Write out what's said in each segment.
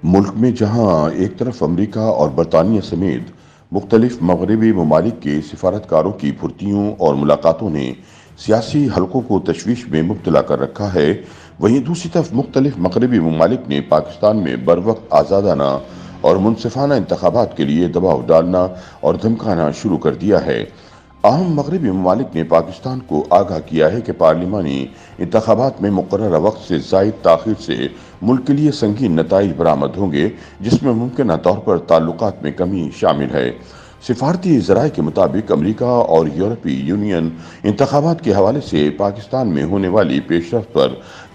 ملک میں جہاں ایک طرف امریکہ اور برطانیہ سمیت مختلف مغربی ممالک کے سفارتکاروں کی پھرتیوں اور ملاقاتوں نے سیاسی حلقوں کو تشویش میں مبتلا کر رکھا ہے، وہیں دوسری طرف مختلف مغربی ممالک نے پاکستان میں بروقت آزادانہ اور منصفانہ انتخابات کے لیے دباؤ ڈالنا اور دھمکانا شروع کر دیا ہے۔ اہم مغربی ممالک نے پاکستان کو آگاہ کیا ہے کہ پارلیمانی انتخابات میں مقررہ وقت سے زائد تاخیر سے ملک کے لیے سنگین نتائج برآمد ہوں گے، جس میں ممکنہ طور پر تعلقات میں کمی شامل ہے۔ سفارتی ذرائع کے مطابق امریکہ اور یورپی یونین انتخابات کے حوالے سے پاکستان میں ہونے والی پیش رفت پر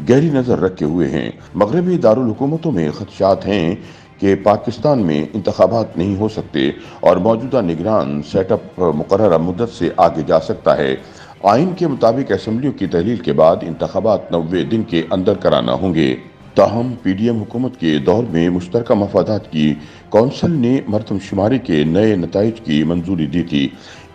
گہری نظر رکھے ہوئے ہیں۔ مغربی دارالحکومتوں میں خدشات ہیں کہ پاکستان میں انتخابات نہیں ہو سکتے اور موجودہ نگران سیٹ اپ مقررہ مدت سے آگے جا سکتا ہے۔ آئین کے مطابق اسمبلیوں کی تحلیل کے بعد انتخابات 90 دن کے اندر کرانا ہوں گے۔ تاہم پی ڈی ایم حکومت کے دور میں مشترکہ مفادات کی کونسل نے مردم شماری کے نئے نتائج کی منظوری دی تھی۔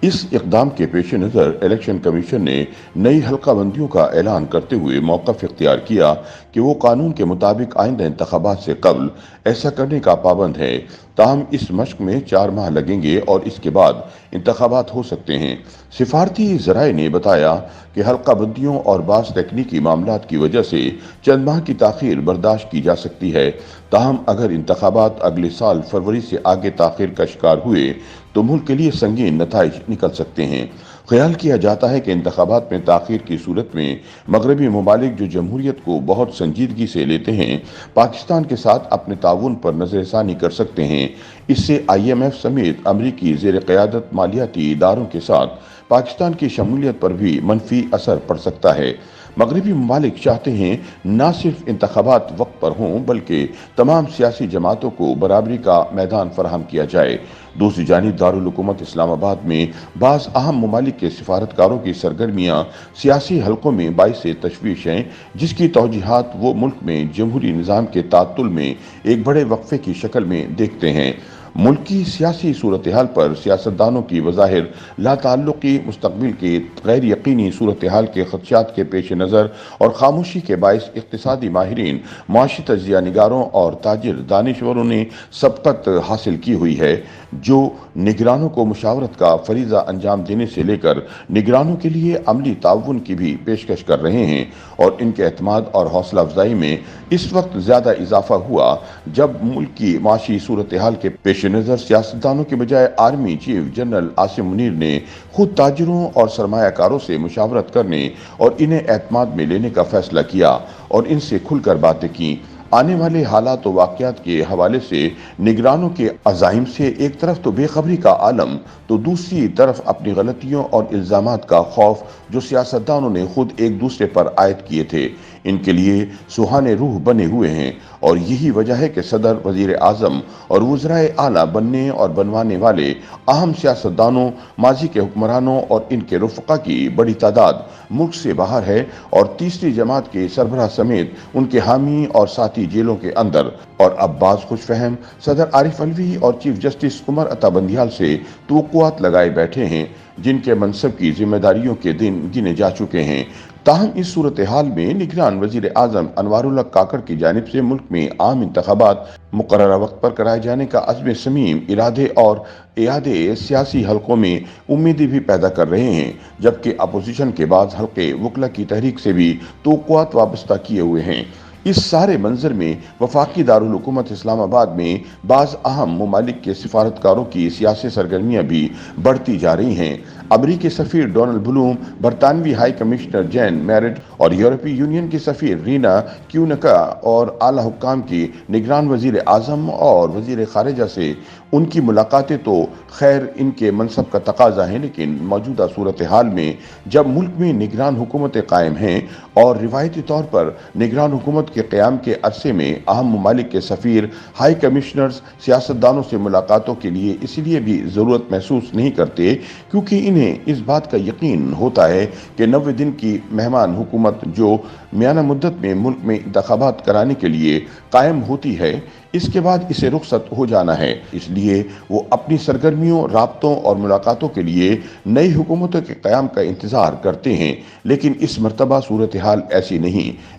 اس اقدام کے پیش نظر الیکشن کمیشن نے نئی حلقہ بندیوں کا اعلان کرتے ہوئے موقف اختیار کیا کہ وہ قانون کے مطابق آئندہ انتخابات سے قبل ایسا کرنے کا پابند ہے۔ تاہم اس مشق میں 4 ماہ لگیں گے اور اس کے بعد انتخابات ہو سکتے ہیں۔ سفارتی ذرائع نے بتایا کہ حلقہ بندیوں اور بعض تکنیکی معاملات کی وجہ سے چند ماہ کی تاخیر برداشت کی جا سکتی ہے۔ تاہم اگر انتخابات اگلے سال فروری سے آگے تاخیر کا شکار ہوئے تو ملک کے لیے سنگین نتائج نکل سکتے ہیں۔ خیال کیا جاتا ہے کہ انتخابات میں تاخیر کی صورت میں مغربی ممالک جو جمہوریت کو بہت سنجیدگی سے لیتے ہیں، پاکستان کے ساتھ اپنے تعاون پر نظر ثانی کر سکتے ہیں۔ اس سے آئی ایم ایف سمیت امریکی زیر قیادت مالیاتی اداروں کے ساتھ پاکستان کی شمولیت پر بھی منفی اثر پڑ سکتا ہے۔ مغربی ممالک چاہتے ہیں نہ صرف انتخابات وقت پر ہوں بلکہ تمام سیاسی جماعتوں کو برابری کا میدان فراہم کیا جائے۔ دوسری جانب دارالحکومت اسلام آباد میں بعض اہم ممالک کے سفارتکاروں کی سرگرمیاں سیاسی حلقوں میں باعث تشویش ہیں، جس کی توجیہات وہ ملک میں جمہوری نظام کے تعطل میں ایک بڑے وقفے کی شکل میں دیکھتے ہیں۔ ملک کی سیاسی صورتحال پر سیاستدانوں کی بظاہر لا تعلقی مستقبل کے غیر یقینی صورتحال کے خدشات کے پیش نظر اور خاموشی کے باعث اقتصادی ماہرین، معاشی تجزیہ نگاروں اور تاجر دانشوروں نے سبقت حاصل کی ہوئی ہے، جو نگرانوں کو مشاورت کا فریضہ انجام دینے سے لے کر نگرانوں کے لیے عملی تعاون کی بھی پیشکش کر رہے ہیں، اور ان کے اعتماد اور حوصلہ افزائی میں اس وقت زیادہ اضافہ ہوا جب ملک کی معاشی صورتحال کے پیش نظر سیاستدانوں کے بجائے army chief general Asim Munir نے خود تاجروں اور سرمایہ کاروں سے مشاورت کرنے اور انہیں اعتماد میں لینے کا فیصلہ کیا اور ان سے کھل کر باتیں کیں۔ آنے والے حالات و واقعات کے حوالے سے نگرانوں کے عزائم سے ایک طرف تو بے خبری کا عالم، تو دوسری طرف اپنی غلطیوں اور الزامات کا خوف جو سیاستدانوں نے خود ایک دوسرے پر عائد کیے تھے، ان کے لیے سوہانے روح بنے ہوئے ہیں۔ اور یہی وجہ ہے کہ صدر، وزیر اعظم اور وزرائے اعلیٰ بننے اور بنوانے والے اہم سیاستدانوں، ماضی کے حکمرانوں اور ان کے رفقا کی بڑی تعداد ملک سے باہر ہے، اور تیسری جماعت کے سربراہ سمیت ان کے حامی اور ساتھی جیلوں کے اندر، اور اب بعض خوش فہم صدر عارف علوی اور چیف جسٹس عمر عطا بندیال سے توقعات لگائے بیٹھے ہیں، جن کے منصب کی ذمہ داریوں کے دن گنے جا چکے ہیں۔ تاہم اس صورتحال میں نگران وزیر اعظم انوار اللہ کاکڑ کی جانب سے ملک میں عام انتخابات مقررہ وقت پر کرائے جانے کا عزم صمیم ارادے اور اعادے سیاسی حلقوں میں امیدیں بھی پیدا کر رہے ہیں، جبکہ اپوزیشن کے بعض حلقے وکلا کی تحریک سے بھی توقعات وابستہ کیے ہوئے ہیں۔ اس سارے منظر میں وفاقی دارالحکومت اسلام آباد میں بعض اہم ممالک کے سفارتکاروں کی سیاسی سرگرمیاں بھی بڑھتی جا رہی ہیں۔ امریکی سفیر ڈونلڈ بلوم، برطانوی ہائی کمشنر جین میرٹ اور یورپی یونین کی سفیر رینا کیونکا اور اعلیٰ حکام کی نگران وزیر اعظم اور وزیر خارجہ سے ان کی ملاقاتیں تو خیر ان کے منصب کا تقاضا ہے، لیکن موجودہ صورتحال میں جب ملک میں نگران حکومتیں قائم ہیں اور روایتی طور پر نگران حکومت کے قیام کے عرصے میں اہم ممالک کے سفیر، ہائی کمشنرز سیاستدانوں سے ملاقاتوں کے لیے اس لیے بھی ضرورت محسوس نہیں کرتے کیونکہ انہیں اس بات کا یقین ہوتا ہے کہ 90 دن کی مہمان حکومت جو میانہ مدت میں ملک میں انتخابات کرانے کے لیے قائم ہوتی ہے، اس کے بعد اسے رخصت ہو جانا ہے۔ اس لیے وہ اپنی سرگرمیوں، رابطوں اور ملاقاتوں کے لیے نئی حکومتوں کے قیام کا انتظار کرتے ہیں، لیکن اس مرتبہ صورتحال ایسی نہیں۔